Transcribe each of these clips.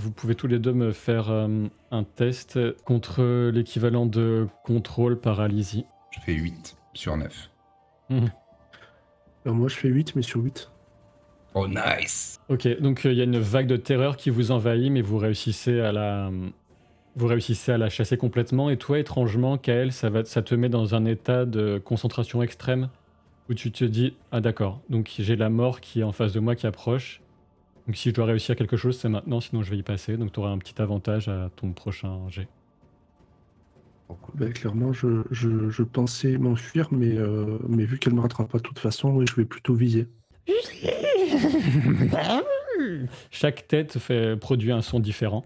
vous pouvez tous les deux me faire un test contre l'équivalent de contrôle paralysie. Je fais 8 sur 9. Alors moi je fais 8 mais sur 8. Oh nice. Ok, donc il y a une vague de terreur qui vous envahit, mais vous réussissez à la chasser complètement. Et toi, étrangement, Kael, ça te met dans un état de concentration extrême où tu te dis, ah d'accord, donc j'ai la mort qui est en face de moi qui approche. Donc si je dois réussir quelque chose, c'est maintenant, sinon je vais y passer. Donc tu auras un petit avantage à ton prochain jet. Bah, clairement, je pensais m'enfuir, mais vu qu'elle me rattrape pas de toute façon, oui, je vais plutôt viser. Chaque tête produit un son différent.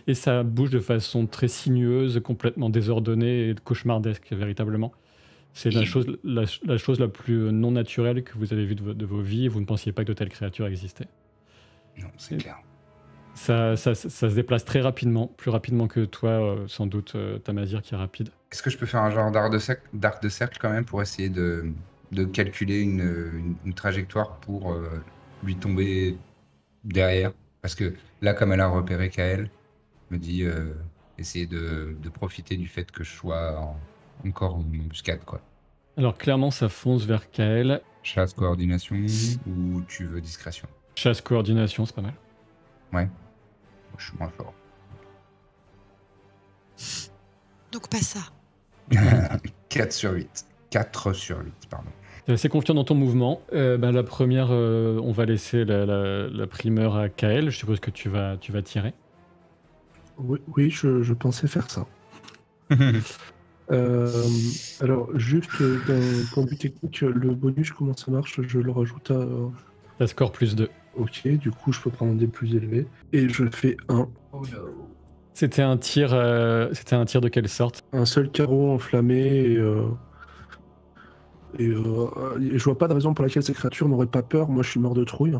Et ça bouge de façon très sinueuse, complètement désordonnée et cauchemardesque, véritablement. C'est la chose la plus non naturelle que vous avez vue de vos vies, et vous ne pensiez pas que de telles créatures existaient. Non, c'est clair. Ça se déplace très rapidement, plus rapidement que toi, sans doute, Tamazir, qui est rapide. Est-ce que je peux faire un genre d'arc de cercle quand même pour essayer de calculer une trajectoire pour lui tomber derrière? Parce que là, comme elle a repéré Kael, me dit essayer de profiter du fait que je sois encore en embuscade, quoi. Alors clairement, ça fonce vers Kael. Chasse, coordination ou tu veux discrétion? Chasse, coordination, c'est pas mal. Ouais. Je suis moins fort. Donc pas ça. 4 sur 8. 4 sur 8, pardon. T'es assez confiant dans ton mouvement. La première, on va laisser la primeur à Kael. Je suppose que tu vas tirer. Oui, je pensais faire ça. Alors, juste d'un point de vue technique, le bonus, comment ça marche? Je le rajoute à... T'as score plus 2. Ok, du coup, je peux prendre un des plus élevés. Et je fais 1. Oh no. C'était un tir de quelle sorte? Un seul carreau enflammé et je vois pas de raison pour laquelle ces créatures n'auraient pas peur. Moi, je suis mort de trouille.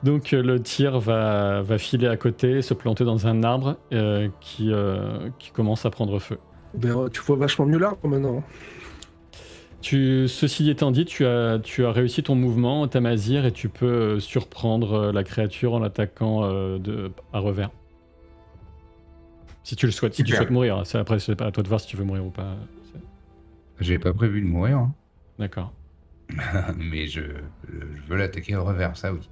Donc le tir va filer à côté, se planter dans un arbre qui commence à prendre feu. Ben, tu vois vachement mieux l'arbre maintenant. Ceci étant dit, tu as réussi ton mouvement, Tamazir, et tu peux surprendre la créature en l'attaquant à revers. Si tu le souhaites, si tu souhaites mourir. Après, c'est pas à toi de voir si tu veux mourir ou pas. J'ai pas prévu de mourir, hein. D'accord. Mais je veux l'attaquer au revers, ça oui.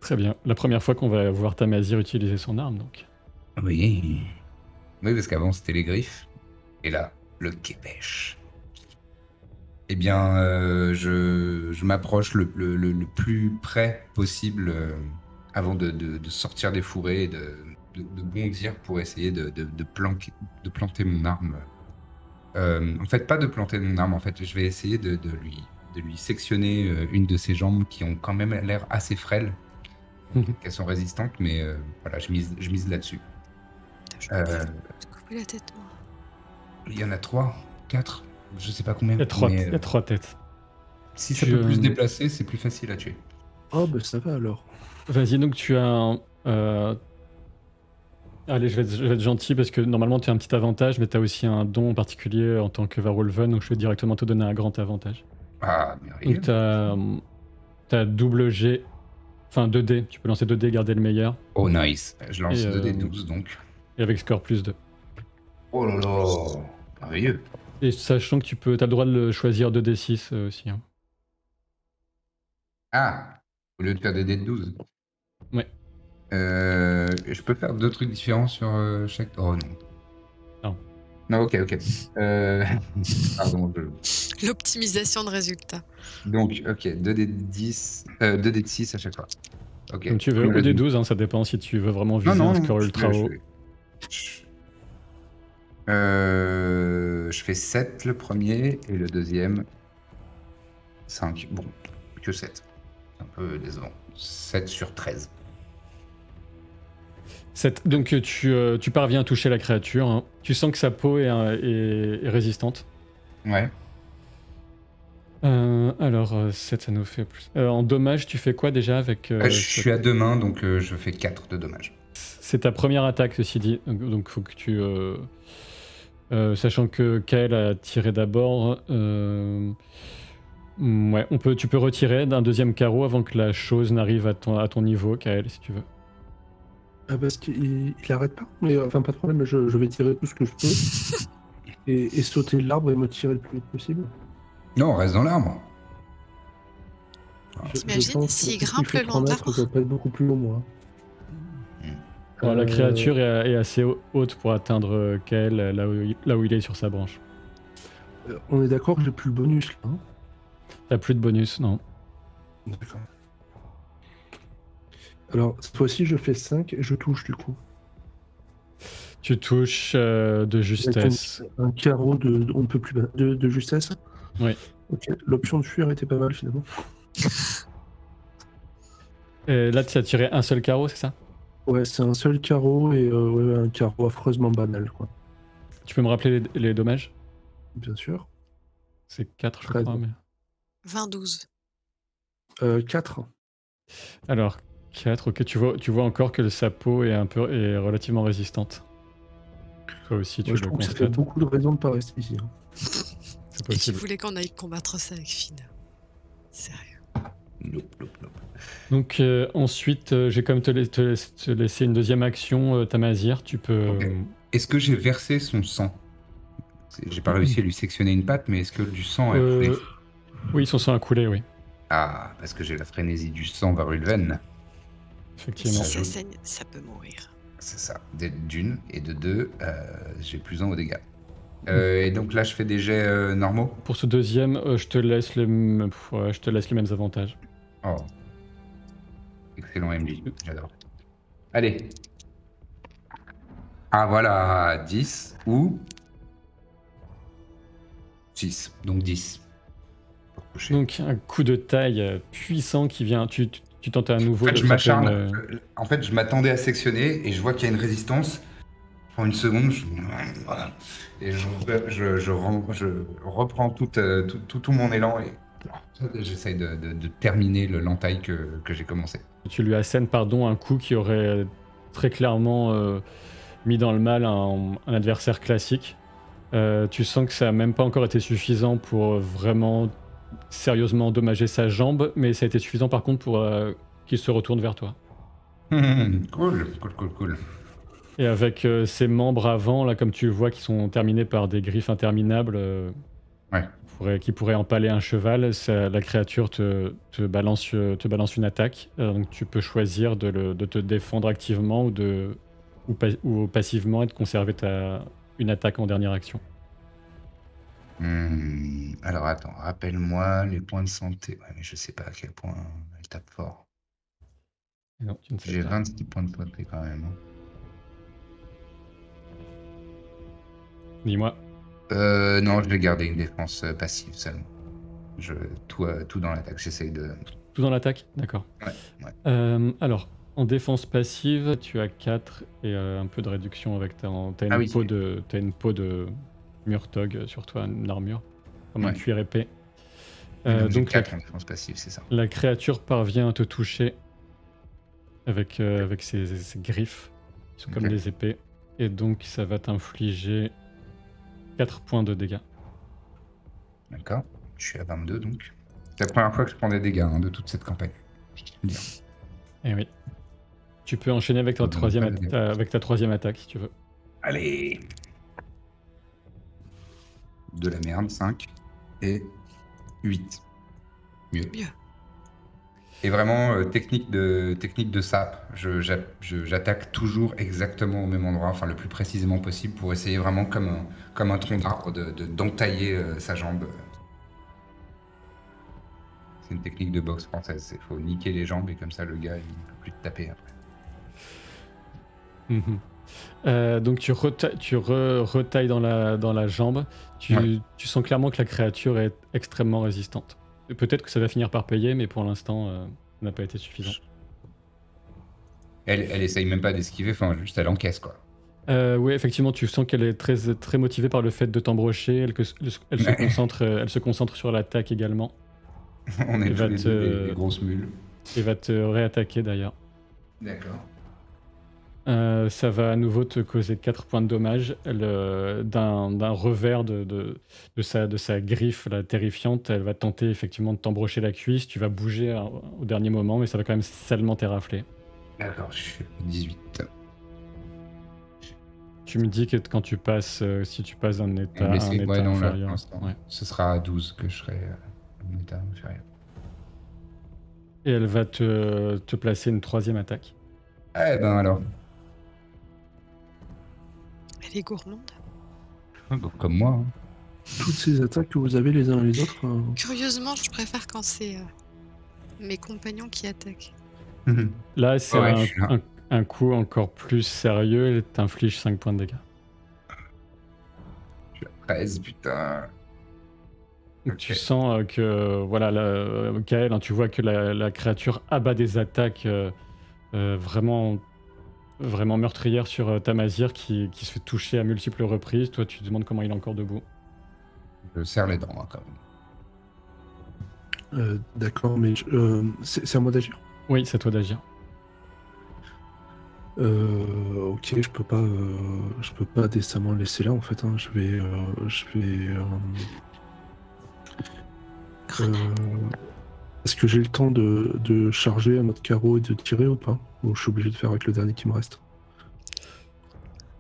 Très bien. La première fois qu'on va voir Tamazir utiliser son arme, donc. Oui. Oui, parce qu'avant c'était les griffes. Et là, le képèche. Eh bien, je m'approche le plus près possible avant de sortir des fourrés et de bondir pour essayer de planter mon arme. En fait, pas de planter mon arme, en fait, je vais essayer de lui sectionner une de ses jambes qui ont quand même l'air assez frêles, qu'elles sont résistantes, mais voilà, je mise là-dessus. Je vais te couper la tête, moi. Il y en a 3, 4, je sais pas combien. Il y a 3 têtes. Si ça peut plus se déplacer, c'est plus facile à tuer. Oh, bah ça va alors. Vas-y, donc tu as un... Allez, je vais être gentil parce que normalement tu as un petit avantage, mais tu as aussi un don particulier en tant que Varulven, donc je vais directement te donner un grand avantage. Ah, merveilleux. Donc t'as double G, enfin 2D, tu peux lancer 2D et garder le meilleur. Oh nice, je lance Et, 2d12 donc. Et avec score plus 2. Oh là là, merveilleux. Et sachant que t'as le droit de le choisir 2D6 aussi. Hein. Ah, au lieu de faire des dés de 12. Ouais. Je peux faire 2 trucs différents sur chaque... Oh non. Non. Non, ok. Pardon. L'optimisation de résultats. Donc, ok, 2d10, 2d6 à chaque fois. Ok. Comme tu veux, ou des 12, hein, ça dépend si tu veux vraiment viser un score ultra haut. Je fais 7 le premier et le deuxième 5. Bon, que 7. C'est un peu décevant. 7 sur 13. 7. Donc tu parviens à toucher la créature. Hein. Tu sens que sa peau est résistante. Ouais. Alors, 7, ça nous fait plus. En dommage, tu fais quoi déjà avec... Je suis à 2 mains, donc je fais 4 de dommages. C'est ta première attaque, ceci dit. Donc, faut que tu... sachant que Kael a tiré d'abord... Ouais, tu peux retirer d'un deuxième carreau avant que la chose n'arrive à ton niveau, Kael, si tu veux. Ah, parce qu'il arrête pas. Mais enfin, pas de problème, je vais tirer tout ce que je peux. et sauter l'arbre et me tirer le plus vite possible. Non, on reste dans l'arbre. T'imagines s'il grimpe le long de l'arbre? Ça va pas être beaucoup plus haut, moi. Alors, la créature est assez haute pour atteindre Kael là où il est sur sa branche. On est d'accord que j'ai plus le bonus, là. Hein. T'as plus de bonus, non. D'accord. Alors, cette fois-ci, je fais 5 et je touche, du coup. Tu touches de justesse. Un carreau on ne peut plus de justesse. Oui. Ok, l'option de fuir était pas mal, finalement. Et là, tu as tiré un seul carreau, c'est ça? Ouais, c'est un seul carreau et ouais, un carreau affreusement banal, quoi. Tu peux me rappeler les dommages? Bien sûr. C'est 4, je 13. crois. Mais... 20-12. 4. Alors, 4, ok. Tu vois encore que sa peau est relativement résistante. Toi aussi, tu Ouais, je le trouve que ça fait constates. beaucoup de raisons de pas rester ici. Hein. C'est Et tu possible. voulais qu'on aille combattre ça avec Finn. Sérieux. Nope. Donc ensuite, j'ai comme te laisser une deuxième action, Tamazir. Tu peux... Ok. Est-ce que j'ai versé son sang? J'ai pas réussi à lui sectionner une patte, mais est-ce que du sang a coulé? Oui, son sang a coulé, oui. Ah, parce que j'ai la frénésie du sang vers une veine. Effectivement. Si ça saigne, ça peut mourir. C'est ça. D'une, et de deux, j'ai plus 1 aux dégâts. Et donc là, je fais des jets normaux. Pour ce deuxième, je te laisse les mêmes avantages. Oh. Excellent MJ, j'adore. Allez. Ah voilà, 10 ou 6, donc 10. Pour toucher. Donc un coup de taille puissant qui vient... Tu tentes à nouveau En fait, de je frapper m'acharne. En fait, je m'attendais à sectionner et je vois qu'il y a une résistance. Je prends une seconde, voilà. Et je reprends tout mon élan et j'essaye de terminer l'entaille que j'ai commencé. Tu lui assènes un coup qui aurait très clairement mis dans le mal un adversaire classique. Tu sens que ça n'a même pas encore été suffisant pour vraiment sérieusement endommager sa jambe, mais ça a été suffisant par contre pour qu'il se retourne vers toi. Cool. Et avec ses membres avant, là comme tu le vois, qui sont terminés par des griffes interminables, qui pourraient empaler un cheval, la créature te balance une attaque. Donc tu peux choisir de te défendre activement ou passivement et de conserver une attaque en dernière action. Alors attends, rappelle-moi les points de santé. Ouais, mais je sais pas à quel point elle tape fort. Non, tu ne sais J'ai pas. 26 points de santé quand même. Hein. Dis-moi. Non, je vais garder une défense passive seulement. Tout dans l'attaque, j'essaye de... Tout dans l'attaque? D'accord. Ouais. Alors, en défense passive, tu as 4 et un peu de réduction avec t'as une peau de Murtog sur toi, une armure, comme un cuir épais. Donc 4 en défense passive, c'est ça. La créature parvient à te toucher avec ses griffes, qui sont comme des épées, et donc ça va t'infliger 4 points de dégâts. D'accord, je suis à 22 donc. C'est la première fois que je prends des dégâts de toute cette campagne. Bien. Et oui. Tu peux enchaîner avec ta troisième attaque si tu veux. Allez. De la merde, 5 et 8. Mieux. Et vraiment, technique de sape, j'attaque toujours exactement au même endroit, enfin le plus précisément possible pour essayer vraiment comme un tronc d'arbre d'entailler sa jambe. C'est une technique de boxe française, il faut niquer les jambes et comme ça le gars il ne peut plus te taper après. Donc tu retailles dans la jambe, tu sens clairement que la créature est extrêmement résistante. Peut-être que ça va finir par payer, mais pour l'instant, ça n'a pas été suffisant. Elle essaye même pas d'esquiver, enfin juste elle encaisse quoi. Oui, effectivement, tu sens qu'elle est très, très motivée par le fait de t'embrocher, elle se concentre sur l'attaque également. On est tous les deux des grosses mules. Et va te réattaquer d'ailleurs. D'accord. Ça va à nouveau te causer 4 points de dommage. D'un revers de sa griffe là, terrifiante, elle va tenter effectivement de t'embrocher la cuisse. Tu vas bouger au dernier moment, mais ça va quand même salement t'érafler. D'accord, je suis 18. Tu me dis que quand tu passes, si tu passes d'un état à un Blessé. état Ouais, non, là, pour inférieur. l'instant. Ouais. Ce sera à 12 que je serai en état inférieur. Et elle va te placer une 3e attaque. Eh ben alors, Elle est gourmande. comme moi. Hein. Toutes ces attaques que vous avez les uns les autres. Curieusement, je préfère quand c'est mes compagnons qui attaquent. Là, c'est Ouais, je suis là. un coup encore plus sérieux. Elle t'inflige 5 points de dégâts. Je suis à 13, putain. Donc, tu Ok. sens que, voilà, Kael, hein, tu vois que la créature abat des attaques vraiment, vraiment meurtrières sur Tamazir qui se fait toucher à multiples reprises. Toi, tu te demandes comment il est encore debout. Je serre les dents, hein, quand même. D'accord, mais c'est à moi d'agir. Oui, c'est à toi d'agir. Ok, je peux pas décemment le laisser là en fait. Hein. Je vais. Est-ce que j'ai le temps de charger un autre carreau et de tirer ou pas? Ou je suis obligé de faire avec le dernier qui me reste?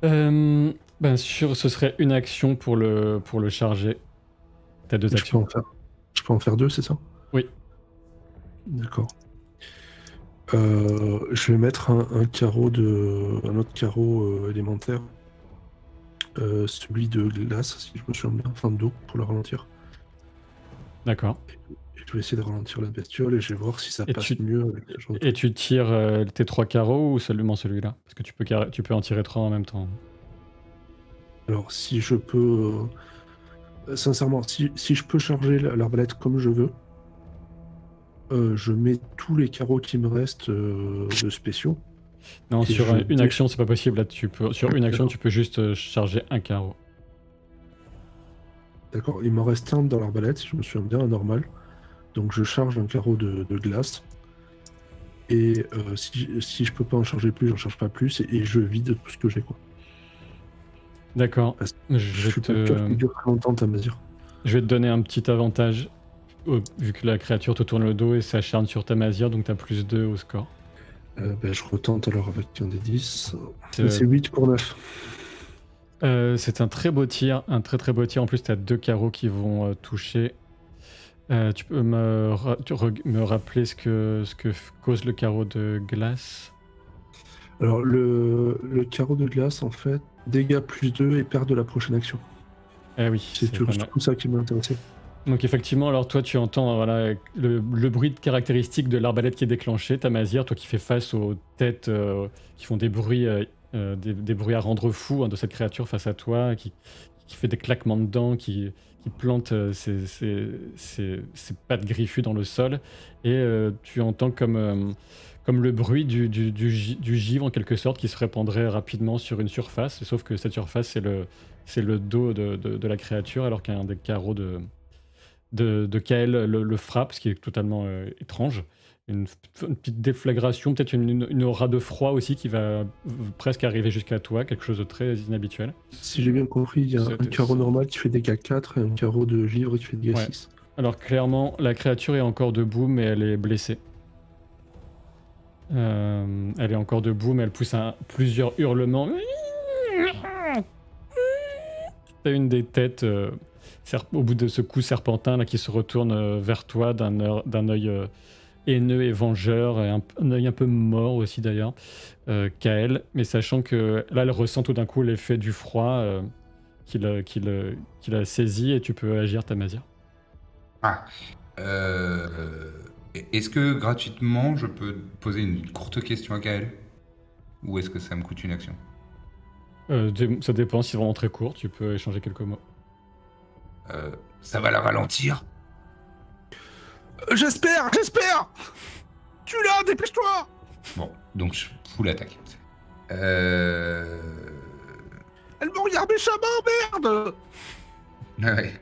Ce serait une action pour le charger. T'as 2 actions. Je peux en faire 2, c'est ça? Oui. D'accord. Je vais mettre un autre carreau élémentaire. Celui de glace, si je me souviens bien, enfin d'eau, pour le ralentir. D'accord. Et je vais essayer de ralentir la bestiole et je vais voir si ça passe mieux avec ce genre de Et tu tires tes 3 carreaux ou seulement celui-là? Parce que tu peux en tirer 3 en même temps. Alors, si je peux... sincèrement, si je peux charger l'arbalète comme je veux, je mets tous les carreaux qui me restent de spéciaux. Non, Et sur une action, c'est pas possible. Là, sur une action, D'accord. tu peux juste charger un carreau. D'accord, il m'en reste un dans l'arbalète, si je me souviens bien, un normal. Donc je charge un carreau de glace. Et si je peux pas en charger plus, j'en charge pas plus. Et je vide tout ce que j'ai, quoi. D'accord. Parce Je suis pas sûr qu'il dure très longtemps, Tamazir. vais te donner un petit avantage. Vu que la créature te tourne le dos et s'acharne sur Tamazir, donc t'as plus 2 au score. Je retente alors avec un des 10. C'est- C'est 8 pour 9. C'est un très beau tir, un très très beau tir. En plus, tu as 2 carreaux qui vont toucher. Tu peux me rappeler ce que cause le carreau de glace? Alors le carreau de glace, en fait, dégâts plus 2 et perte de la prochaine action. Eh oui, C'est pas mal. tout ça qui m'a intéressé. Donc effectivement, alors toi tu entends voilà, le bruit caractéristique de l'arbalète qui est déclenché, Tamazir, toi qui fais face aux têtes qui font des bruits, des bruits à rendre fou hein, de cette créature face à toi, qui fait des claquements de dents, qui plante ses pattes griffues dans le sol, et tu entends comme le bruit du givre en quelque sorte qui se répandrait rapidement sur une surface, sauf que cette surface c'est le dos de la créature alors qu'un des carreaux de Kael le frappe, ce qui est totalement étrange. Une petite déflagration, peut-être une aura de froid aussi qui va presque arriver jusqu'à toi, quelque chose de très inhabituel. Si j'ai bien compris, il y a un carreau normal qui fait dégâts 4 et un carreau de givre qui fait dégâts 6. Alors clairement, la créature est encore debout, mais elle est blessée. Elle est encore debout, mais elle pousse plusieurs hurlements. T'as une des têtes au bout de ce coup serpentin là, qui se retourne vers toi d'un œil haineux et vengeur, et un œil un peu mort aussi d'ailleurs, Kael, mais sachant que là elle ressent tout d'un coup l'effet du froid qu'il a saisi, et tu peux agir Tamazir. Ah. Est-ce que gratuitement je peux poser une courte question à Kael? Ou est-ce que ça me coûte une action? Ça dépend, si c'est vraiment très court, tu peux échanger quelques mots. Ça va la ralentir? J'espère! Tu l'as, dépêche-toi! Bon, donc je fous l'attaque. Elle me regarde méchamment, merde! Ouais.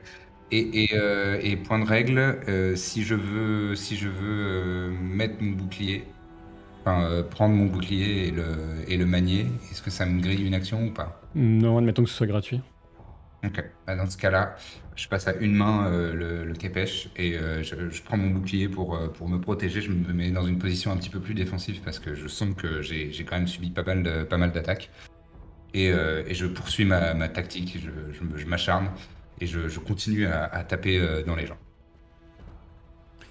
Et point de règle, si je veux mettre mon bouclier, prendre mon bouclier et le manier, est-ce que ça me grille une action ou pas? Non, admettons que ce soit gratuit. Ok. Bah, dans ce cas-là, je passe à une main le képèche et je prends mon bouclier pour me protéger. Je me mets dans une position un petit peu plus défensive parce que je sens que j'ai quand même subi pas mal d'attaques. Et je poursuis ma tactique, je m'acharne et je continue à taper dans les gens.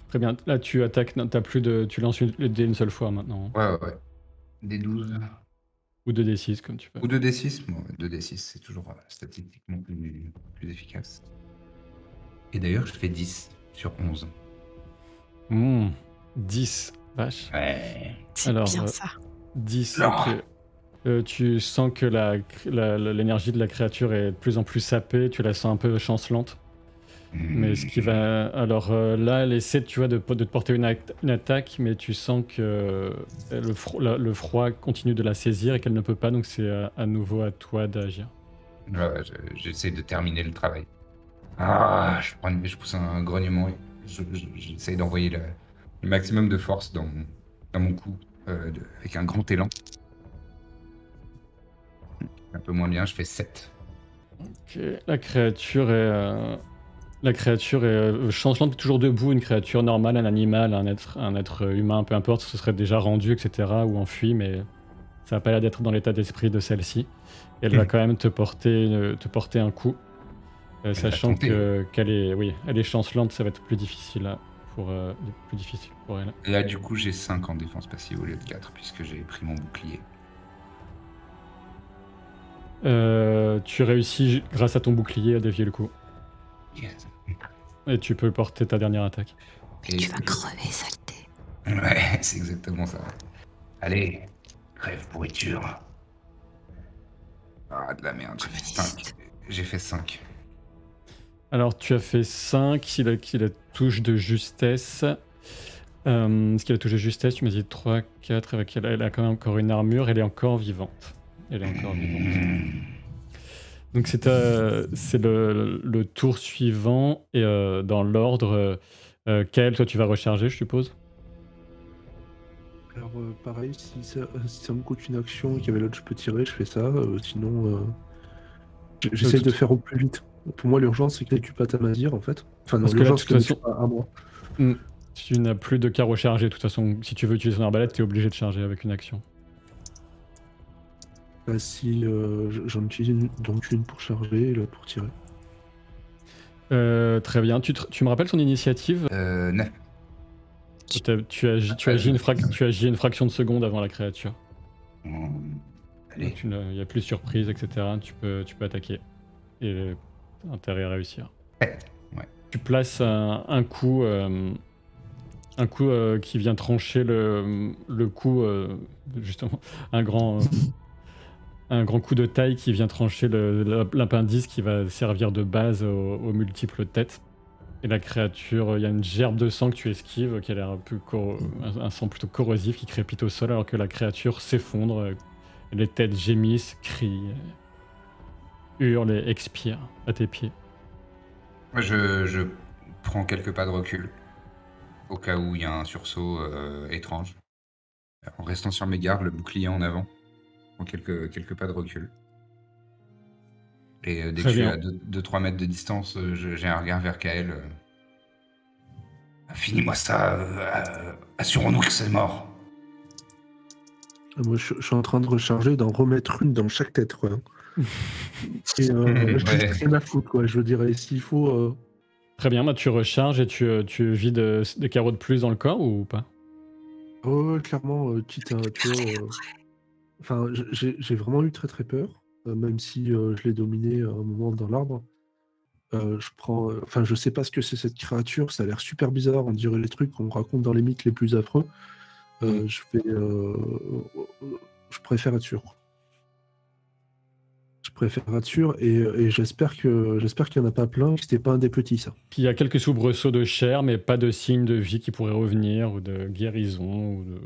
Très bien. Là, tu attaques. Non, t'as plus de. Tu lances le dé une seule fois maintenant. Ouais. Des 12. Ou 2d6, comme tu veux. Ou 2d6. Bon, 2d6, c'est toujours statistiquement plus efficace. Et d'ailleurs, je fais 10 sur 11. 10. Vache. Ouais. C'est Alors, bien ça. 10. Non. Ok. Tu sens que l'énergie de la créature est de plus en plus sapée. Tu la sens un peu chancelante. Mais ce qui va. Alors là, elle essaie, tu vois, de te porter une attaque, mais tu sens que le froid continue de la saisir et qu'elle ne peut pas, donc c'est à nouveau à toi d'agir. Ouais, j'essaie de terminer le travail. Je pousse un grognement et j'essaie d'envoyer le maximum de force dans mon coup, avec un grand élan. Un peu moins bien, je fais 7. Ok. La créature est chancelante, mais toujours debout, une créature normale, un animal, un être humain, peu importe, ce serait déjà rendu, etc., ou enfui, mais ça n'a pas l'air d'être dans l'état d'esprit de celle-ci. Et elle va quand même te porter un coup, sachant qu'elle est chancelante, ça va être plus difficile pour elle. Et là, du coup, j'ai 5 en défense passive au lieu de 4, puisque j'ai pris mon bouclier. Tu réussis, grâce à ton bouclier, à dévier le coup. Yes. Et tu peux porter ta dernière attaque. Et Tu vas crever, saleté. Ouais, c'est exactement ça. Allez, crève pourriture. Ah, de la merde, j'ai fait 5. Alors, tu as fait 5, si la touche de justesse. Ce qu'il a touché justesse, tu m'as dit 3, 4, avec elle a quand même encore une armure, elle est encore vivante. Donc c'est le tour suivant, et dans l'ordre, Kael, toi tu vas recharger, je suppose. Alors pareil, si ça me coûte une action et qu'il y avait l'autre, je peux tirer, je fais ça. Sinon, j'essaie de faire au plus vite. Pour moi, l'urgence, c'est que tu pas ta Mazir, en fait. Enfin, non, Parce que là, de l'urgence, toute c'est que façon, pas à moi. tu n'as plus de cas rechargés. De toute façon, si tu veux utiliser ton arbalète, tu es obligé de charger avec une action. Bah, si j'en utilise donc une pour charger et l'autre pour tirer. Très bien. Tu me rappelles ton initiative? 9. Tu agis une fraction de seconde avant la créature. Allez. Il n'y a plus de surprise, etc. Tu peux attaquer. Et t'as intérêt à réussir. Ouais. Tu places un coup qui vient trancher le coup, justement, un grand coup de taille qui vient trancher l'appendice qui va servir de base aux multiples têtes. Et la créature, il y a une gerbe de sang que tu esquives, qui a l'air un sang plutôt corrosif qui crépite au sol, alors que la créature s'effondre. Les têtes gémissent, crient, hurlent et expirent à tes pieds. Moi, je prends quelques pas de recul, au cas où il y a un sursaut étrange. En restant sur mes gardes, le bouclier en avant. Je prends quelques pas de recul. Et dès que je suis à 2-3 mètres de distance, j'ai un regard vers Kael. Finis-moi ça, assurons-nous que c'est mort. Moi, je suis en train de recharger, d'en remettre une dans chaque tête, quoi. Et je n'ai rien à foutre, quoi. Je dirais, s'il faut... Très bien, tu recharges et tu vides des carreaux de plus dans le corps ou pas? Oh, clairement, quitte à... Enfin, j'ai vraiment eu très très peur, même si je l'ai dominé à un moment dans l'arbre. Je prends... Enfin, je sais pas ce que c'est cette créature, ça a l'air super bizarre, on dirait les trucs qu'on raconte dans les mythes les plus affreux. Je préfère être sûr. Je préfère être sûr et j'espère qu'il n'y en a pas plein, que c'était pas un des petits, ça. Il y a quelques soubresauts de chair, mais pas de signes de vie qui pourraient revenir, ou de guérison, ou de...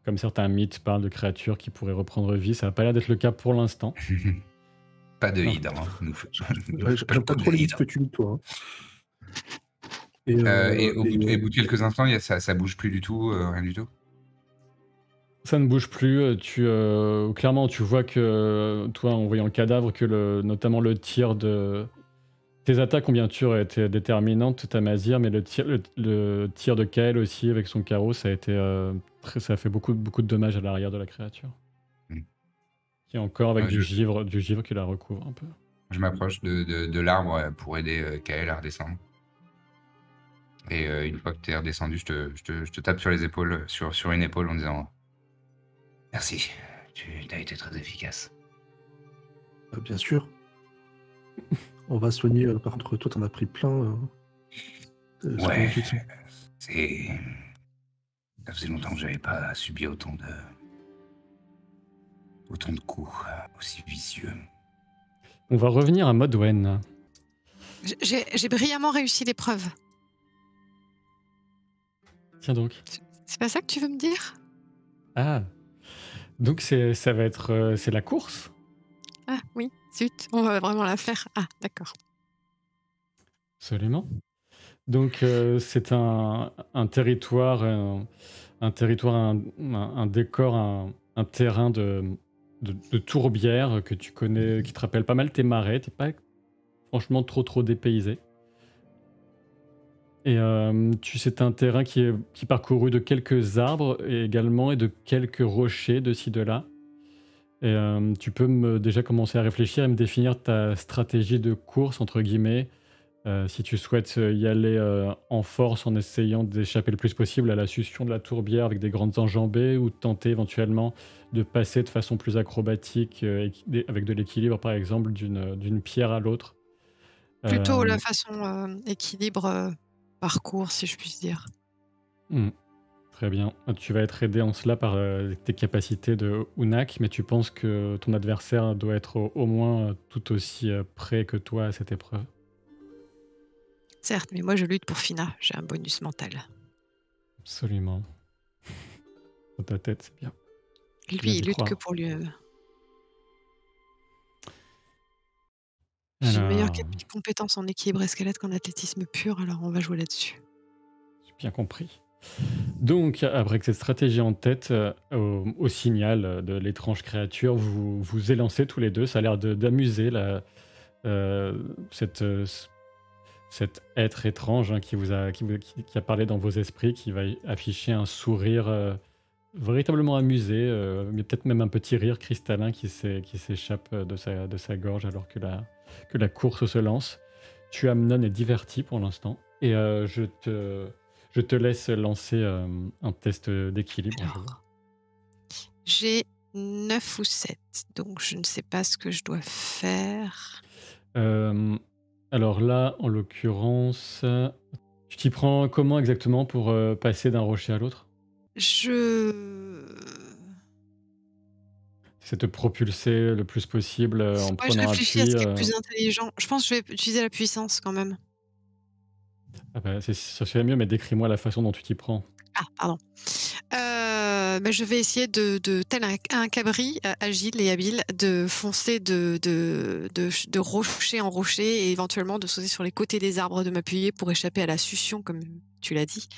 Comme certains mythes parlent de créatures qui pourraient reprendre vie, ça n'a pas l'air d'être le cas pour l'instant. Pas de hydre. J'aime pas trop les hydres que tu lis, toi. Et au bout de quelques instants, ça bouge plus du tout, rien du tout. Ça ne bouge plus. Clairement, tu vois que, toi, en voyant le cadavre, que notamment le tir de... Tes attaques ont bien sûr été déterminantes, Tamazir, mais le tir de Kael aussi, avec son carreau, ça a fait beaucoup de dommages à l'arrière de la créature. Qui est encore avec du givre qui la recouvre un peu. Je m'approche de l'arbre pour aider Kael à redescendre. Et une fois que tu es redescendu, je te tape sur les épaules, sur une épaule en disant « Merci, tu as été très efficace. » Bien sûr. On va soigner, par contre, toi, t'en as pris plein. Ouais, ça faisait longtemps que j'avais pas subi autant de coups aussi vicieux. On va revenir à Modwen. J'ai brillamment réussi l'épreuve. Tiens donc. C'est pas ça que tu veux me dire? Ah, donc c'est la course? Ah oui, zut, on va vraiment la faire. Ah, d'accord. Absolument. Donc c'est un territoire, un décor, un terrain de tourbière que tu connais, qui te rappelle pas mal tes marais. T'es pas franchement trop dépaysé. Et c'est un terrain qui est parcouru de quelques arbres et également et de quelques rochers de ci de là. Et tu peux déjà commencer à réfléchir et me définir ta stratégie de course entre guillemets. Si tu souhaites y aller en force en essayant d'échapper le plus possible à la succion de la tourbière avec des grandes enjambées ou tenter éventuellement de passer de façon plus acrobatique avec de l'équilibre par exemple d'une pierre à l'autre. Plutôt la façon équilibre parcours si je puis dire. Très bien. Tu vas être aidé en cela par tes capacités de Unak, mais tu penses que ton adversaire doit être au moins tout aussi prêt que toi à cette épreuve. Certes, mais moi je lutte pour Fina, j'ai un bonus mental. Absolument. Dans ta tête, c'est bien. Lui, il lutte que pour lui. J'ai une meilleure compétence en équilibre escalade qu'en athlétisme pur, alors on va jouer là-dessus. J'ai bien compris. Donc, après cette stratégie en tête, au signal de l'étrange créature, vous vous élancez tous les deux. Ça a l'air d'amuser cet être étrange qui a parlé dans vos esprits, qui va afficher un sourire véritablement amusé, mais peut-être même un petit rire cristallin qui s'échappe de sa gorge alors que la course se lance. Tu Amnon est diverti pour l'instant et je te laisse lancer un test d'équilibre. Alors, j'ai 9 ou 7, donc je ne sais pas ce que je dois faire. Alors là, en l'occurrence, tu t'y prends comment exactement pour passer d'un rocher à l'autre? C'est te propulser le plus possible en prenant je réfléchis à ce qui est appui. plus intelligent. Je pense que je vais utiliser la puissance quand même. Ah bah, ça serait mieux, mais décris-moi la façon dont tu t'y prends. Ah, pardon. Je vais essayer tel un cabri agile et habile, de foncer de rocher en rocher et éventuellement de sauter sur les côtés des arbres, de m'appuyer pour échapper à la succion, comme tu l'as dit,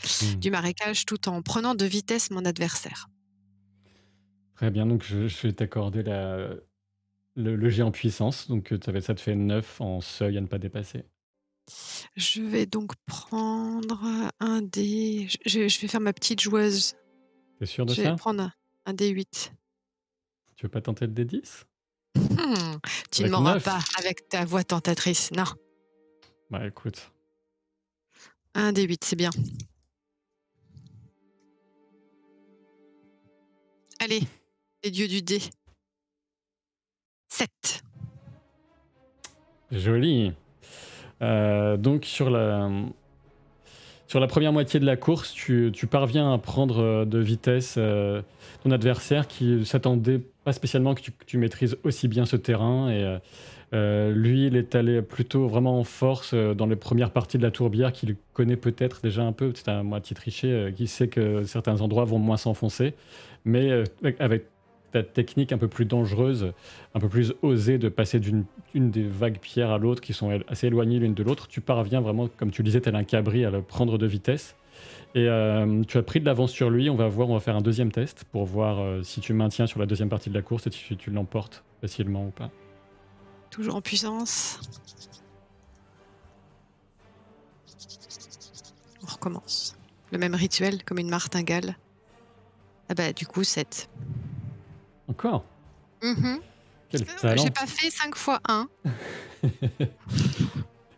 du marécage, tout en prenant de vitesse mon adversaire. Très bien, donc je vais t'accorder le jet en puissance. Donc ça te fait 9 en seuil à ne pas dépasser. Je vais donc prendre un dé. Je vais faire ma petite joueuse. T'es sûr de Je ça? vais prendre un D8. Tu veux pas tenter le D10? Tu ne m'auras pas avec ta voix tentatrice, non. Bah écoute. Un D8, c'est bien. Allez, les dieux du dé. 7. Joli. Donc sur la première moitié de la course, tu parviens à prendre de vitesse ton adversaire qui s'attendait pas spécialement que tu maîtrises aussi bien ce terrain. Et lui, il est allé plutôt vraiment en force dans les premières parties de la tourbière qu'il connaît peut-être déjà un peu, c'est à moitié triché, qui sait que certains endroits vont moins s'enfoncer. Mais avec ta technique un peu plus dangereuse, un peu plus osée de passer d'une des vagues pierres à l'autre qui sont assez éloignées l'une de l'autre, tu parviens vraiment, comme tu le disais, tel un cabri à le prendre de vitesse. Et tu as pris de l'avance sur lui. On va faire un deuxième test pour voir si tu maintiens sur la deuxième partie de la course et si tu l'emportes facilement ou pas. Toujours en puissance. On recommence. Le même rituel, comme une martingale. Ah bah du coup, 7. Encore? Quel talent! J'ai pas fait 5 fois 1.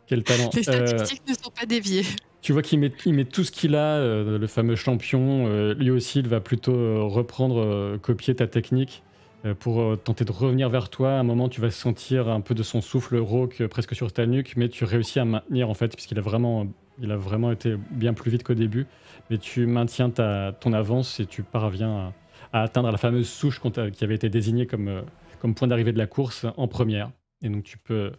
Quel talent! Les statistiques ne sont pas déviées. Tu vois qu'il met tout ce qu'il a, le fameux champion. Lui aussi, il va plutôt reprendre, copier ta technique pour tenter de revenir vers toi. À un moment, tu vas sentir un peu de son souffle rauque presque sur ta nuque, mais tu réussis à maintenir en fait, puisqu'il a vraiment été bien plus vite qu'au début. Mais tu maintiens ton avance et tu parviens à atteindre la fameuse souche qui avait été désignée comme point d'arrivée de la course en première. Et donc tu peux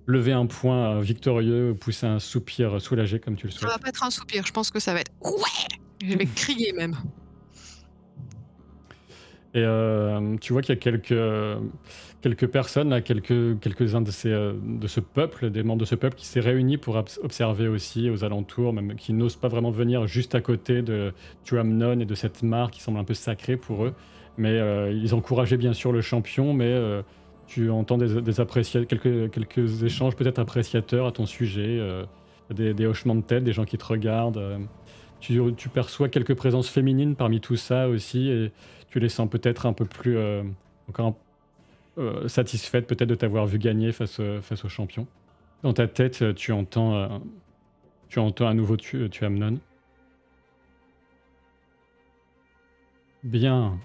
lever un poing victorieux, pousser un soupir soulagé comme tu le souhaites. Ça va pas être un soupir, je pense que ça va être ouais. Je vais crier même. Et tu vois qu'il y a quelques personnes, là, quelques-uns de ce peuple, des membres de ce peuple qui s'est réunis pour observer aussi aux alentours, même qui n'osent pas vraiment venir juste à côté de Tuamnon et de cette mare qui semble un peu sacrée pour eux. Mais ils encourageaient bien sûr le champion, mais tu entends quelques échanges peut-être appréciateurs à ton sujet, des hochements de tête, des gens qui te regardent. Tu perçois quelques présences féminines parmi tout ça aussi, et tu les sens peut-être un peu plus encore satisfaites peut-être de t'avoir vu gagner face au champion. Dans ta tête, tu entends à nouveau Tuamnon. Bien.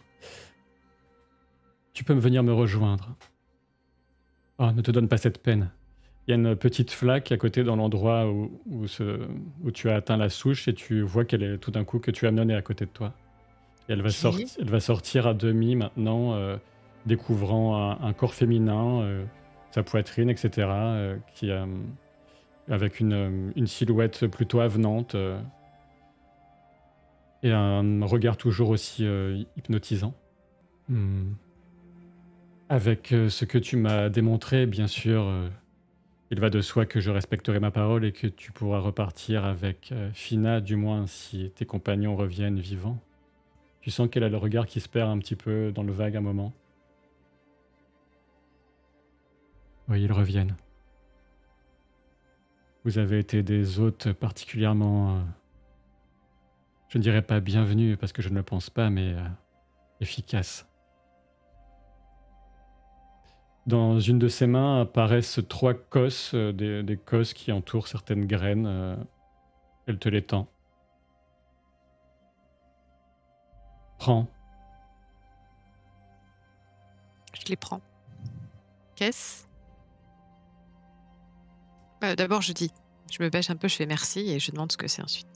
Tu peux venir me rejoindre. Oh, ne te donne pas cette peine. Il y a une petite flaque à côté dans l'endroit où tu as atteint la souche et tu vois qu'elle est tout d'un coup que Tuamnon est à côté de toi. Et elle va sortir à demi maintenant, découvrant un corps féminin, sa poitrine, etc., avec une silhouette plutôt avenante et un regard toujours aussi hypnotisant. Avec ce que tu m'as démontré, bien sûr, il va de soi que je respecterai ma parole et que tu pourras repartir avec Fina, du moins si tes compagnons reviennent vivants. Tu sens qu'elle a le regard qui se perd un petit peu dans le vague un moment. Oui, ils reviennent. Vous avez été des hôtes particulièrement, je ne dirais pas bienvenus parce que je ne le pense pas, mais efficaces. Dans une de ses mains apparaissent 3 cosses, des cosses qui entourent certaines graines. Elle te les tend. Prends. Je les prends. Qu'est-ce ? D'abord, je me bêche un peu, je fais merci et je demande ce que c'est ensuite.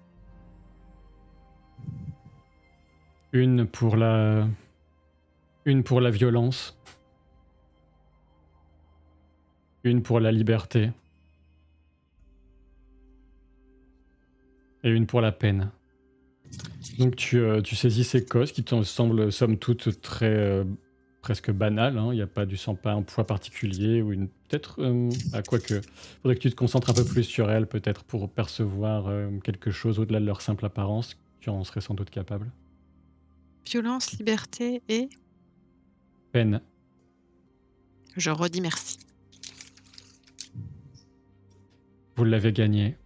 Une pour la violence. Une pour la liberté. Et une pour la peine. Donc tu saisis ces causes qui te semblent somme toute très presque banales. Hein. Tu sens pas un poids particulier ou peut-être quoique. Faudrait que tu te concentres un peu plus sur elles peut-être pour percevoir quelque chose au-delà de leur simple apparence. Tu en serais sans doute capable. Violence, liberté et peine. Je redis merci. Vous l'avez gagné.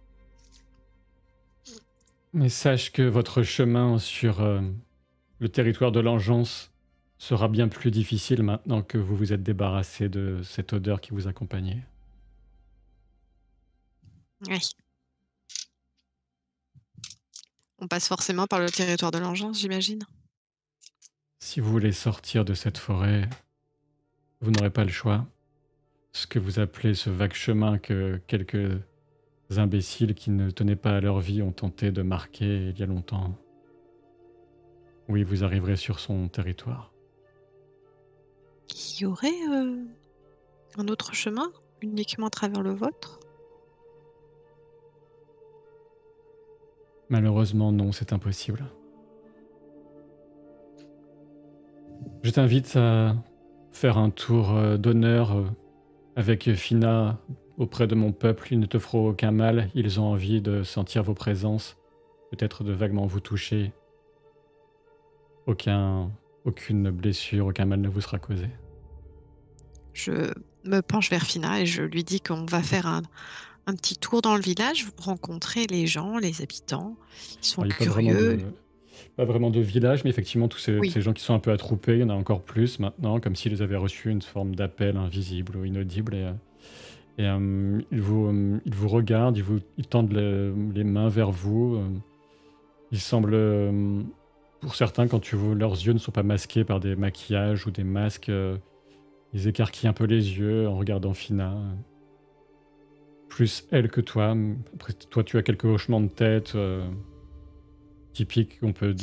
Mais sache que votre chemin sur le territoire de l'Engeance sera bien plus difficile maintenant que vous vous êtes débarrassé de cette odeur qui vous accompagnait. Oui. On passe forcément par le territoire de l'Engeance, j'imagine. Si vous voulez sortir de cette forêt, vous n'aurez pas le choix. Ce que vous appelez ce vague chemin que quelques imbéciles qui ne tenaient pas à leur vie ont tenté de marquer il y a longtemps. Oui, vous arriverez sur son territoire. Il y aurait un autre chemin, uniquement à travers le vôtre ? Malheureusement, non, c'est impossible. Je t'invite à faire un tour d'honneur avec Fina auprès de mon peuple. Ils ne te feront aucun mal, ils ont envie de sentir vos présences peut-être de vaguement vous toucher, aucune blessure, aucun mal ne vous sera causé. Je me penche vers Fina et je lui dis qu'on va faire un petit tour dans le village, rencontrer les gens, les habitants. Ils sont Alors, il n'y a curieux. pas vraiment de village, mais effectivement, tous Oui, ces gens qui sont un peu attroupés, il y en a encore plus maintenant, comme s'ils avaient reçu une forme d'appel invisible ou inaudible. Ils vous regardent, ils tendent les mains vers vous. Ils semblent, pour certains, quand leurs yeux ne sont pas masqués par des maquillages ou des masques, ils écarquillent un peu les yeux en regardant Fina. Plus elle que toi. Après, toi, tu as quelques hochements de tête typiques qu'on peut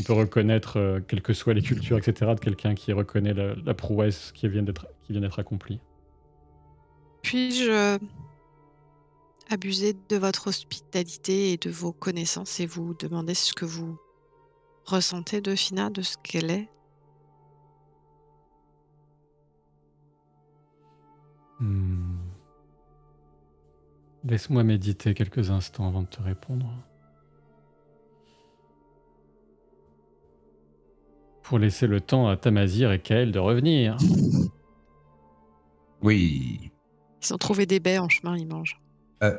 reconnaître, quelles que soient les cultures, etc., de quelqu'un qui reconnaît la prouesse qui vient d'être accomplie. puis-je abuser de votre hospitalité et de vos connaissances et vous demander ce que vous ressentez de Fina, de ce qu'elle est? Hmm. Laisse-moi méditer quelques instants avant de te répondre. Pour laisser le temps à Tamazir et Kael de revenir. Oui. Ils ont trouvé des baies en chemin, ils mangent.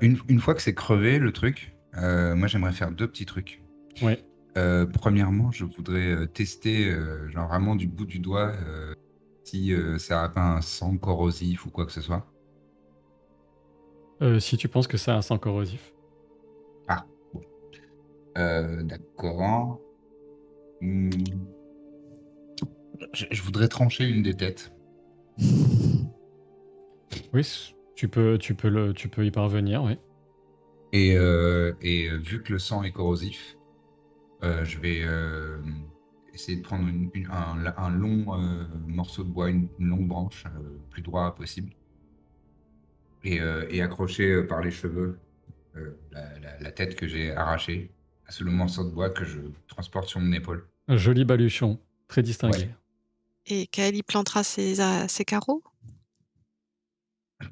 Une fois que c'est crevé, le truc, moi j'aimerais faire 2 petits trucs. Ouais. Premièrement, je voudrais tester, genre vraiment du bout du doigt, si ça n'a pas un sang corrosif ou quoi que ce soit. Si tu penses que ça a un sang corrosif. Ah, bon. D'accord. Hmm. Je voudrais trancher une des têtes. Oui, tu peux y parvenir, oui. Et vu que le sang est corrosif, je vais essayer de prendre un long morceau de bois, une longue branche, plus droit possible, et accrocher par les cheveux la tête que j'ai arrachée à ce long morceau de bois que je transporte sur mon épaule. Un joli baluchon, très distingué. Ouais. Et Kael y plantera ses carreaux?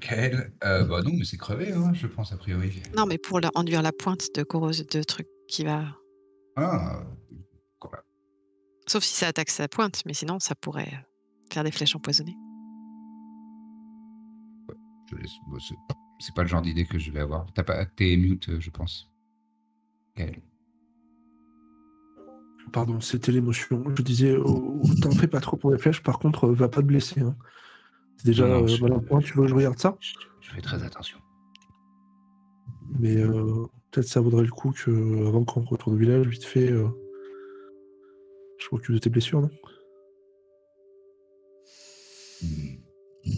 Kael, bah non, mais c'est crevé, hein, je pense, a priori. Non, mais pour enduire la pointe de truc qui va... Ah, quoi. Sauf si ça attaque sa pointe, mais sinon ça pourrait faire des flèches empoisonnées. Je laisse, bah, c'est pas le genre d'idée que je vais avoir. T'es mute, je pense. Kael. Pardon, c'était l'émotion. Je disais, t'en fais pas trop pour les flèches, par contre, va pas te blesser. Hein. C'est déjà Non, mal en point, tu veux que je regarde ça? Je fais très attention. Mais peut-être ça vaudrait le coup que, avant qu'on retourne au village, vite fait, je m'occupe de tes blessures, non?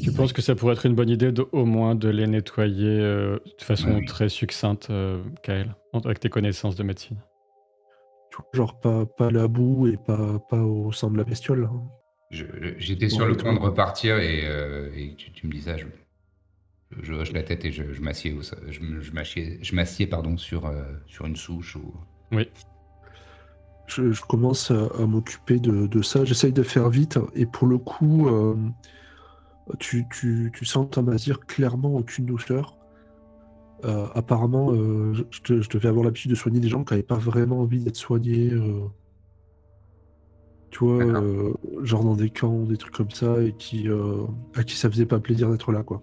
Tu penses que ça pourrait être une bonne idée au moins de les nettoyer de façon Oui. très succincte, Kael, avec tes connaissances de médecine? Genre pas la boue et pas au sein de la bestiole. Là. J'étais sur le point de repartir et tu me dis ça, je hoche la tête et je m'assieds je m'assieds pardon sur une souche ou Oui. Je commence à m'occuper de ça. J'essaye de faire vite. Et pour le coup, tu sens Tamazir clairement aucune douceur. Apparemment, je devais avoir l'habitude de soigner des gens qui n'avaient pas vraiment envie d'être soignés. Tu vois, D'accord. genre dans des camps, des trucs comme ça, et à qui ça faisait pas plaisir d'être là, quoi.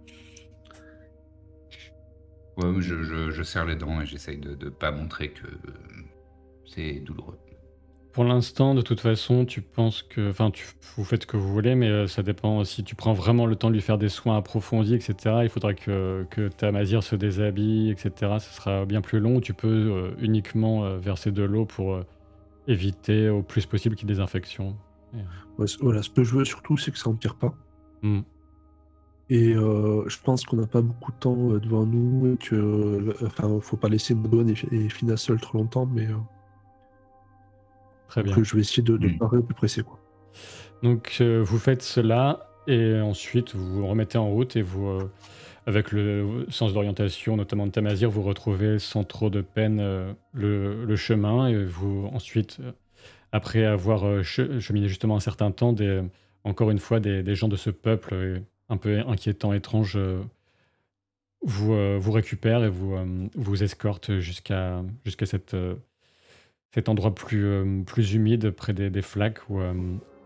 Ouais, mais je serre les dents et j'essaye de pas montrer que c'est douloureux. Pour l'instant, de toute façon, tu penses que... Enfin, vous faites ce que vous voulez, mais ça dépend. Si tu prends vraiment le temps de lui faire des soins approfondis, etc., il faudra que Tamazir se déshabille, etc. Ce sera bien plus long. Tu peux uniquement verser de l'eau pour éviter au plus possible qu'il y ait des infections. Ouais, voilà, ce que je veux surtout, c'est que ça empire pas. Hmm. Et je pense qu'on n'a pas beaucoup de temps devant nous, et que... Enfin, faut pas laisser Modouane et Fina seuls trop longtemps, mais... Très bien. donc, je vais essayer de parler au plus pressé, quoi. Donc, vous faites cela, et ensuite, vous vous remettez en route, et vous, avec le sens d'orientation, notamment de Tamazir, vous retrouvez sans trop de peine le chemin, et vous, ensuite, après avoir cheminé justement un certain temps, encore une fois, des gens de ce peuple un peu inquiétant, étrange, vous récupèrent et vous escortent jusqu'à cette cet endroit plus humide près des flaques où,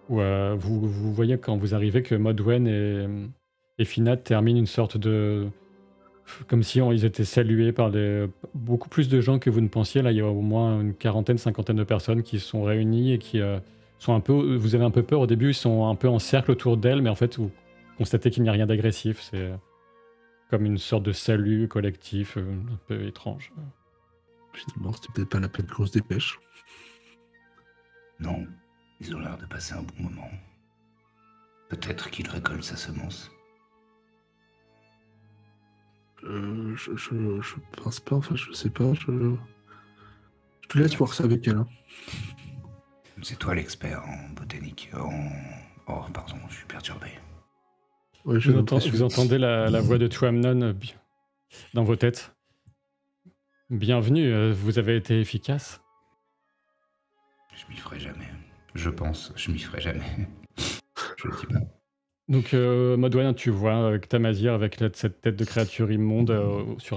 vous voyez quand vous arrivez que Modwen et Fina terminent une sorte de... Comme si ils étaient salués par beaucoup plus de gens que vous ne pensiez. Là, il y a au moins une quarantaine, cinquantaine de personnes qui sont réunies et qui sont un peu... Vous avez un peu peur au début, ils sont un peu en cercle autour d'elle, mais en fait, vous constatez qu'il n'y a rien d'agressif. C'est comme une sorte de salut collectif un peu étrange. Finalement, c'était peut-être pas la peine qu'on se dépêche. Non, ils ont l'air de passer un bon moment. Peut-être qu'il récolte sa semence. Je pense pas, enfin, je sais pas. Je te laisse voir ça avec elle. Hein. C'est toi l'expert en botanique. Oh, pardon, je suis perturbé. Ouais, Vous entendez la voix de Tuamnon dans vos têtes. Bienvenue, vous avez été efficace. Je m'y ferai jamais. Je pense, je m'y ferai jamais. Je le dis pas. Donc, Modwen, tu vois avec Tamazir, avec cette tête de créature immonde qui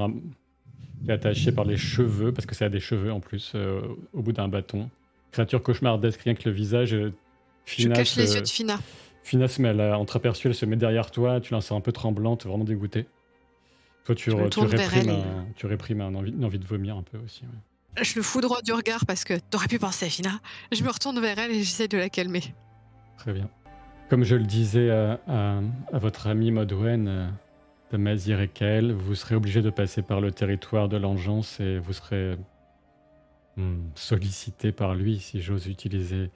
est attachée par les cheveux, parce que ça a des cheveux en plus, au bout d'un bâton. Créature cauchemardesque, rien que le visage. Je cache les yeux de Fina. Fina se met à l'entreaperçue, elle se met derrière toi, tu la sens un peu tremblante, vraiment dégoûtée. Toi, tu réprimes une envie de vomir un peu aussi. Ouais. Je le foudroie du regard parce que t'aurais pu penser à Fina. Je me retourne vers elle et j'essaie de la calmer. Très bien. Comme je le disais à votre ami Modwen, Tamazir et Kael, vous serez obligés de passer par le territoire de l'Engeance et vous serez sollicité par lui, si j'ose utiliser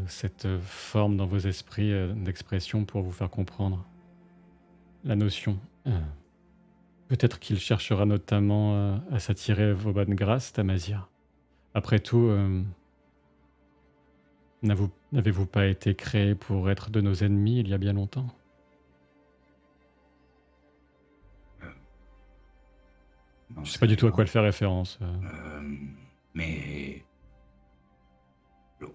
cette forme dans vos esprits d'expression pour vous faire comprendre la notion. Peut-être qu'il cherchera notamment à s'attirer vos bonnes grâces, Tamazir. Après tout, n'avez-vous pas été créé pour être de nos ennemis il y a bien longtemps? Non, je sais pas du tout à quoi elle fait référence. Mais...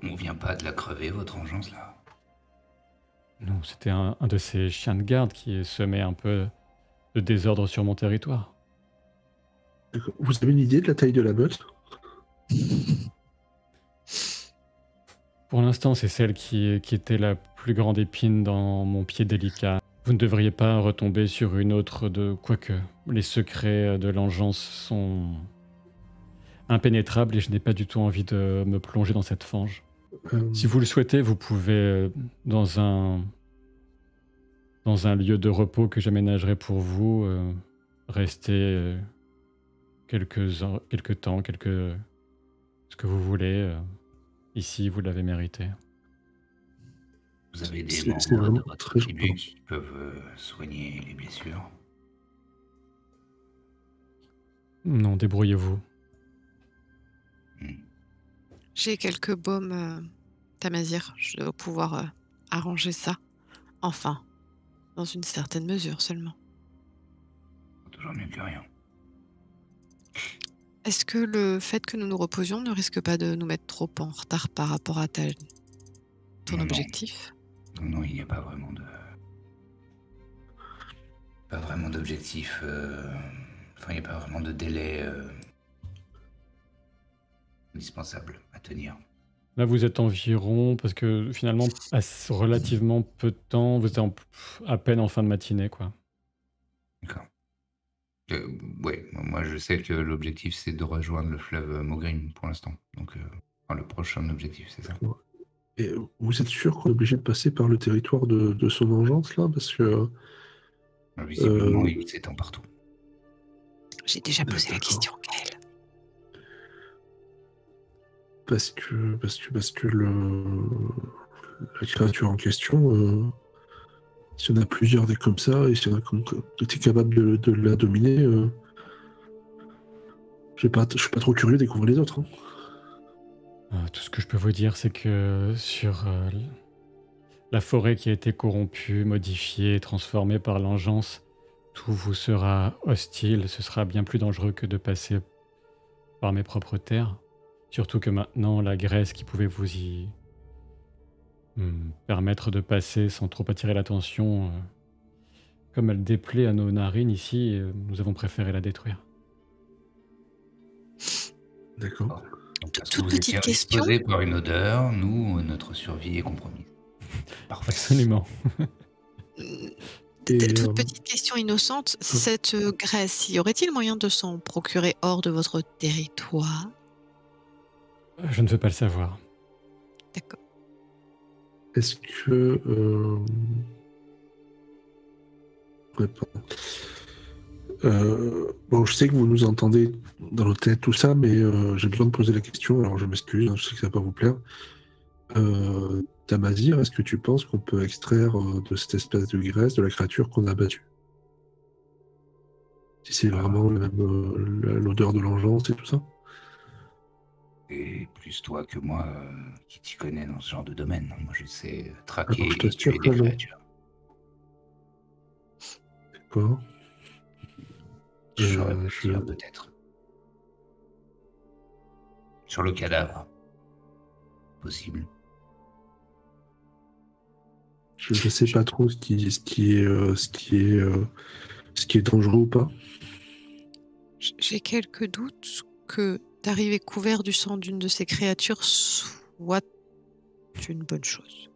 On vient pas de la crever, votre engeance, là? Non, c'était un de ces chiens de garde qui semait un peu de désordre sur mon territoire. Vous avez une idée de la taille de la meute? Pour l'instant, c'est celle qui était la plus grande épine dans mon pied délicat. Vous ne devriez pas retomber sur une autre de... Quoique, les secrets de l'engeance sont impénétrables et je n'ai pas du tout envie de me plonger dans cette fange. Si vous le souhaitez, vous pouvez, dans un lieu de repos que j'aménagerai pour vous, rester quelques temps, ce que vous voulez. Ici, vous l'avez mérité. Vous avez des membres de votre tribu qui peuvent soigner les blessures? Non, débrouillez-vous. J'ai quelques baumes, Tamazir. Je dois pouvoir arranger ça. Enfin, dans une certaine mesure seulement. Toujours mieux que rien. Est-ce que le fait que nous nous reposions ne risque pas de nous mettre trop en retard par rapport à ton objectif? Non, il n'y a pas vraiment de... Pas vraiment d'objectif. Enfin, il n'y a pas vraiment de délai indispensable à tenir. Là, vous êtes environ, parce que finalement, à relativement peu de temps, vous êtes à peine en fin de matinée, quoi. D'accord. Ouais, moi je sais que l'objectif c'est de rejoindre le fleuve Mogrim pour l'instant. Donc, le prochain objectif, c'est ça. Et vous êtes sûr qu'on est obligé de passer par le territoire de son engeance, là? Parce que... Visiblement, il s'étend partout. J'ai déjà posé la question, Kael. Parce que la créature en question, s'il y en a plusieurs des comme ça, et s'il y en a qui étaient capables de la dominer, je suis pas trop curieux de découvrir les autres. Hein. Tout ce que je peux vous dire, c'est que sur la forêt qui a été corrompue, modifiée, transformée par l'engeance, tout vous sera hostile. Ce sera bien plus dangereux que de passer par mes propres terres. Surtout que maintenant, la graisse qui pouvait vous y permettre de passer sans trop attirer l'attention, comme elle déplaît à nos narines ici, nous avons préféré la détruire. D'accord. Donc, parce que toute vous étiez petite question. exposé par une odeur, nous, notre survie est compromise. Parfait. Absolument. Toute petite question innocente. Cette graisse, y aurait-il moyen de s'en procurer hors de votre territoire? Je ne veux pas le savoir. D'accord. Est-ce que... ouais, bon, je sais que vous nous entendez dans nos têtes, tout ça, mais j'ai besoin de poser la question, alors je m'excuse, hein, je sais que ça va pas vous plaire. Tamazir, est-ce que tu penses qu'on peut extraire de cette espèce de graisse de la créature qu'on a battue? Si c'est vraiment l'odeur de l'engeance et tout ça? Et plus toi que moi, qui t'y connais dans ce genre de domaine. Moi, je sais traquer Alors, je et t'assure tuer que des non. créatures. D'accord. Je saurais pas je- dire, peut-être. Sur le cadavre. Possible. Je sais pas trop ce qui est dangereux ou pas. J'ai quelques doutes que d'arriver couvert du sang d'une de ces créatures soit une bonne chose.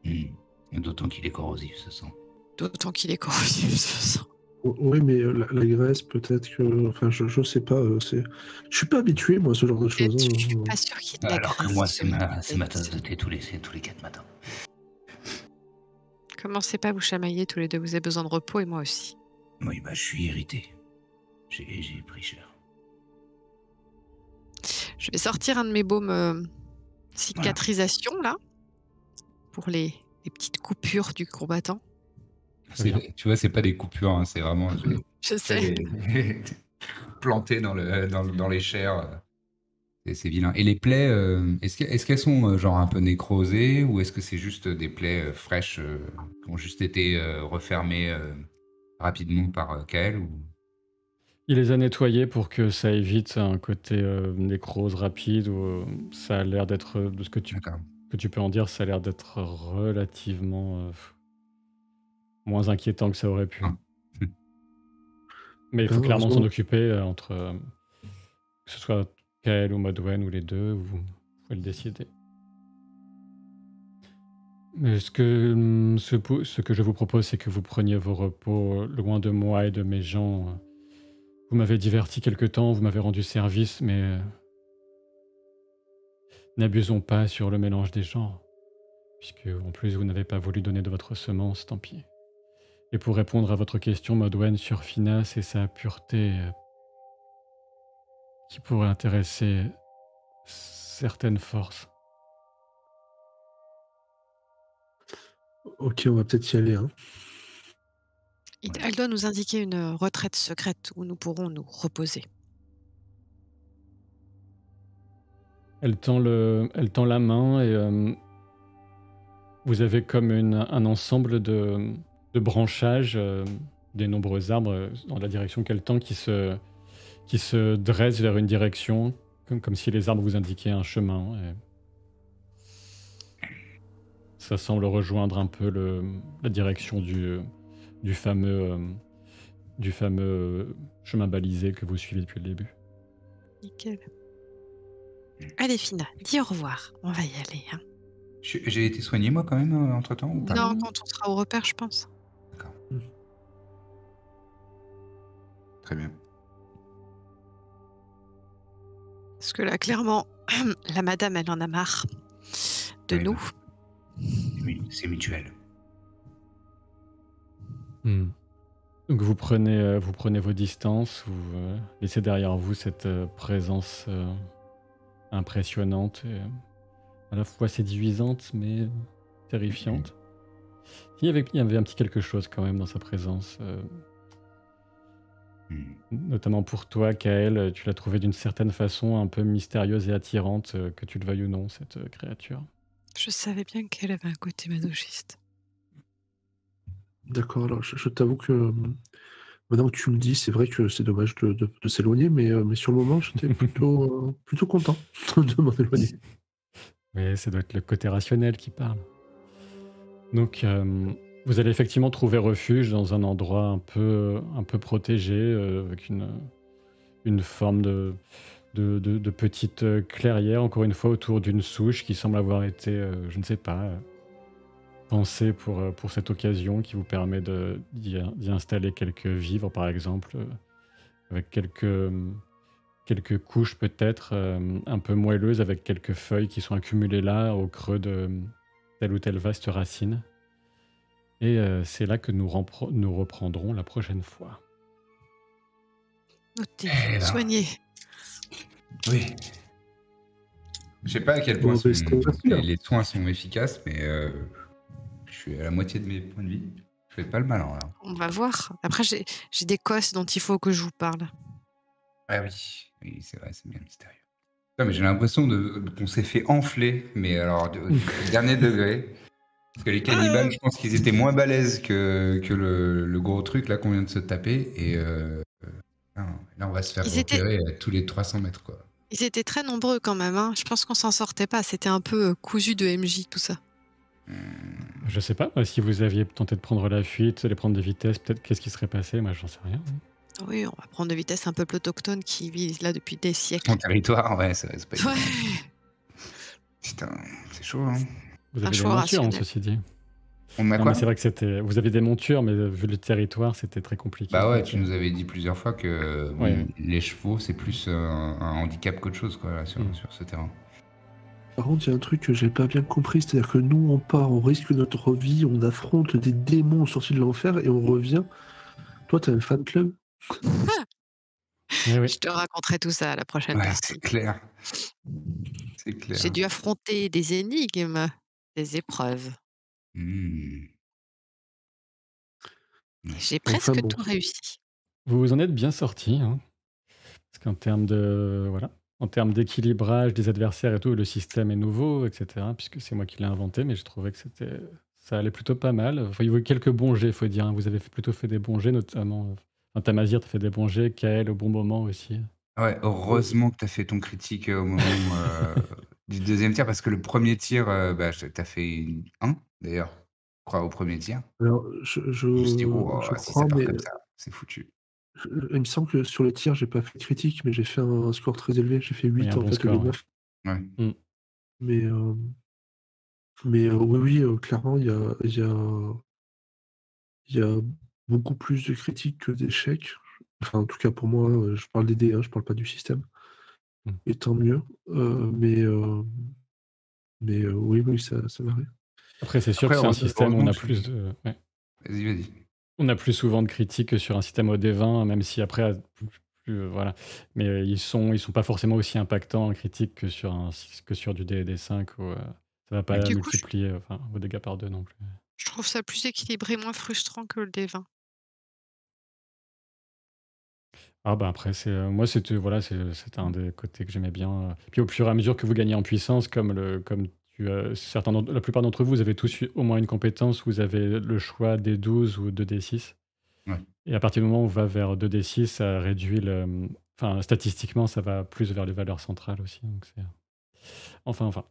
Et d'autant qu'il est corrosif, ce sang. D'autant qu'il est corrosif, ce sang. Oui, mais la graisse, peut-être que... Enfin, je sais pas. Je suis pas habitué, moi, à ce genre de choses. Je hein. suis pas sûre qu'il y ait de la Alors que graisse moi, sur c'est ma une tasse de tête. thé tous les 4 matins. Commencez pas à vous chamailler tous les deux, vous avez besoin de repos et moi aussi. Oui, bah, je suis irrité. J'ai pris cher. Je vais sortir un de mes baumes cicatrisation, là, pour les petites coupures du combattant. Tu vois, c'est pas des coupures, hein, c'est vraiment Je sais. planté dans les chairs. C'est vilain. Et les plaies, est-ce qu'elles sont genre un peu nécrosées ou est-ce que c'est juste des plaies fraîches qui ont juste été refermées rapidement par Kael ou... Il les a nettoyés pour que ça évite un côté nécrose rapide ou ça a l'air d'être, de ce que tu peux en dire, ça a l'air d'être relativement moins inquiétant que ça aurait pu. Mais il faut clairement s'en occuper entre que ce soit Kael ou Modwen ou les deux, vous pouvez le décider. Mais ce que je vous propose, c'est que vous preniez vos repos loin de moi et de mes gens. Vous m'avez diverti quelque temps, vous m'avez rendu service, mais n'abusons pas sur le mélange des genres, puisque en plus vous n'avez pas voulu donner de votre semence, tant pis. Et pour répondre à votre question, Modwen, sur Finas et sa pureté, qui pourrait intéresser certaines forces. Ok, on va peut-être y aller. Hein. Elle doit nous indiquer une retraite secrète où nous pourrons nous reposer. Elle tend la main et vous avez comme un ensemble de branchages des nombreux arbres dans la direction qu'elle tend qui se dressent vers une direction, comme si les arbres vous indiquaient un chemin. Et ça semble rejoindre un peu la direction du fameux chemin balisé que vous suivez depuis le début. Nickel. Allez, Fina, dis au revoir. On va y aller. Hein. J'ai été soigné, moi, quand même, entre-temps ou pas? Non, quand on sera au repère, je pense. D'accord. Très bien. Parce que là, clairement, la madame, elle en a marre de nous. C'est mutuel. Donc vous prenez vos distances, vous laissez derrière vous cette présence impressionnante et à la fois séduisante mais terrifiante. Il y avait un petit quelque chose quand même dans sa présence. Notamment pour toi, Kael, tu l'as trouvé d'une certaine façon un peu mystérieuse et attirante, que tu le veuilles ou non, cette créature. Je savais bien qu'elle avait un côté masochiste. D'accord, alors je t'avoue que maintenant que tu me dis, c'est vrai que c'est dommage de s'éloigner, mais sur le moment, j'étais plutôt content de m'en éloigner. Oui, ça doit être le côté rationnel qui parle. Donc, vous allez effectivement trouver refuge dans un endroit un peu protégé, avec une forme de de petites clairières, encore une fois, autour d'une souche qui semble avoir été, je ne sais pas, pensée pour cette occasion, qui vous permet d'y installer quelques vivres, par exemple, avec quelques couches peut-être un peu moelleuses, avec quelques feuilles qui sont accumulées là, au creux de telle ou telle vaste racine. Et c'est là que nous reprendrons la prochaine fois. Notez, Eh ben, soignez. oui. Je sais pas à quel point Bon, c'était facile, hein. les soins sont efficaces, mais je suis à la moitié de mes points de vie. Je fais pas le malin, là. On va voir. Après, j'ai des cosses dont il faut que je vous parle. Ah oui, oui, c'est vrai, c'est bien mystérieux. Non, mais j'ai l'impression qu'on s'est fait enfler, mais alors du dernier degré. Parce que les cannibales, je pense qu'ils étaient moins balèzes que le gros truc là qu'on vient de se taper. Et là, on va se faire Ils étaient, repérer tous les 300 mètres, quoi. ils étaient très nombreux quand même. Hein. Je pense qu'on s'en sortait pas. C'était un peu cousu de MJ, tout ça. Je sais pas, si vous aviez tenté de prendre la fuite, de prendre des vitesses, peut-être qu'est-ce qui serait passé? Moi, j'en sais rien. Oui, on va prendre de vitesse un peuple autochtone qui vit là depuis des siècles. Ton territoire, ouais, c'est pas évident. Ouais, Putain, c'est chaud, hein. Vous un avez des choix montures, rationnel. ceci dit. On a Non, quoi? mais c'est vrai que vous avez des montures, mais vu le territoire, c'était très compliqué. Bah ouais, Donc, tu nous avais dit plusieurs fois que Ouais. les chevaux, c'est plus un handicap qu'autre chose, quoi, là, sur ce terrain. Par contre, il y a un truc que j'ai pas bien compris, c'est-à-dire que nous, on part, on risque notre vie, on affronte des démons sortis de l'enfer et on revient. Toi, t'as un fan club? Eh oui. Je te raconterai tout ça à la prochaine Ouais, partie. c'est clair. C'est clair. J'ai dû affronter des énigmes, des épreuves. Hmm. J'ai Enfin presque bon. tout réussi. Vous vous en êtes bien sorti, hein, parce qu'en termes en termes d'équilibrage des adversaires et tout, le système est nouveau, etc. Puisque c'est moi qui l'ai inventé, mais je trouvais que ça allait plutôt pas mal. Enfin, il y a eu quelques bons jets, faut dire, hein. Vous avez plutôt fait des bons jets, notamment. Enfin, Tamazir, t'as fait des bons jets, Kael au bon moment aussi. Ouais, heureusement que tu as fait ton critique au moment du deuxième tir, parce que le premier tir, bah, tu as fait un, d'ailleurs, je crois, au premier tir. Alors, Je me suis dit, oh, je si ça crois, part mais comme ça, c'est foutu. il me semble que sur le tir, j'ai pas fait critique, mais j'ai fait un score très élevé. J'ai fait Oui, 8 un en bon fait, score. de 9. Ouais. Mais, oui, clairement, il y a beaucoup plus de critiques que d'échecs. Enfin, en tout cas, pour moi, je parle des dés, hein, je parle pas du système. Mm. Et tant mieux. Oui, ça m'arrive. Après, c'est sûr Après, que c'est un système où on a plus de. Ouais. Vas-y. On a plus souvent de critiques que sur un système OD20, même si après, voilà. Mais ils sont pas forcément aussi impactants en critique que sur du DD5 où ça va pas Du coup, multiplier vos dégâts par 2 non plus. je trouve ça plus équilibré, moins frustrant que le D20. Ah bah après, moi c'était un des côtés que j'aimais bien. Puis au fur et à mesure que vous gagnez en puissance, comme la plupart d'entre vous, vous avez tous au moins une compétence où vous avez le choix des 12 ou 2d6. Ouais. Et à partir du moment où on va vers 2d6, ça réduit enfin, statistiquement, ça va plus vers les valeurs centrales aussi. Donc enfin.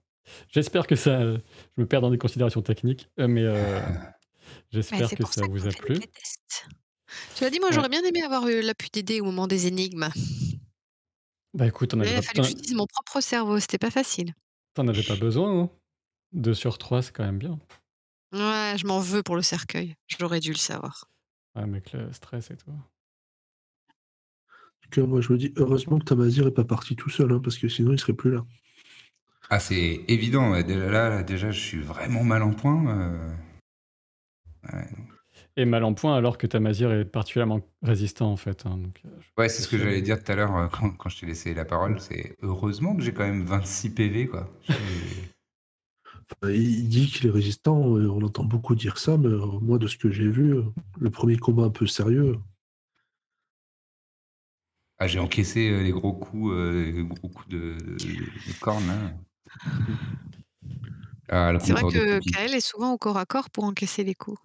J'espère que ça. Je me perds dans des considérations techniques, mais j'espère C'est que pour ça ça vous qu'on a fait plu. des tests. Tu as dit, moi, Ouais. j'aurais bien aimé avoir l'appui d'aider au moment des énigmes. Bah écoute, Là, il a fallu que j'utilise mon propre cerveau, c'était pas facile. t'en avais pas besoin, hein. 2 sur 3, c'est quand même bien. Ouais, je m'en veux pour le cercueil. J'aurais dû le savoir. Ouais, avec le stress et tout. En tout cas, moi, je me dis, heureusement que Tamazir est pas parti tout seul, hein, parce que sinon, il serait plus là. Ah, c'est évident. Ouais. Déjà, je suis vraiment mal en point. Ouais, Et mal en point alors que Tamazir est particulièrement résistant en fait, hein, donc, ouais, c'est ce que j'allais dire tout à l'heure quand je t'ai laissé la parole. C'est heureusement que j'ai quand même 26 PV, quoi. Enfin, il dit qu'il est résistant, on entend beaucoup dire ça, mais moi, de ce que j'ai vu, le premier combat un peu sérieux, Ah, j'ai encaissé les gros coups de cornes, là. Ah, le C'est vrai compteur de que Poppy. Kael est souvent au corps à corps pour encaisser les coups.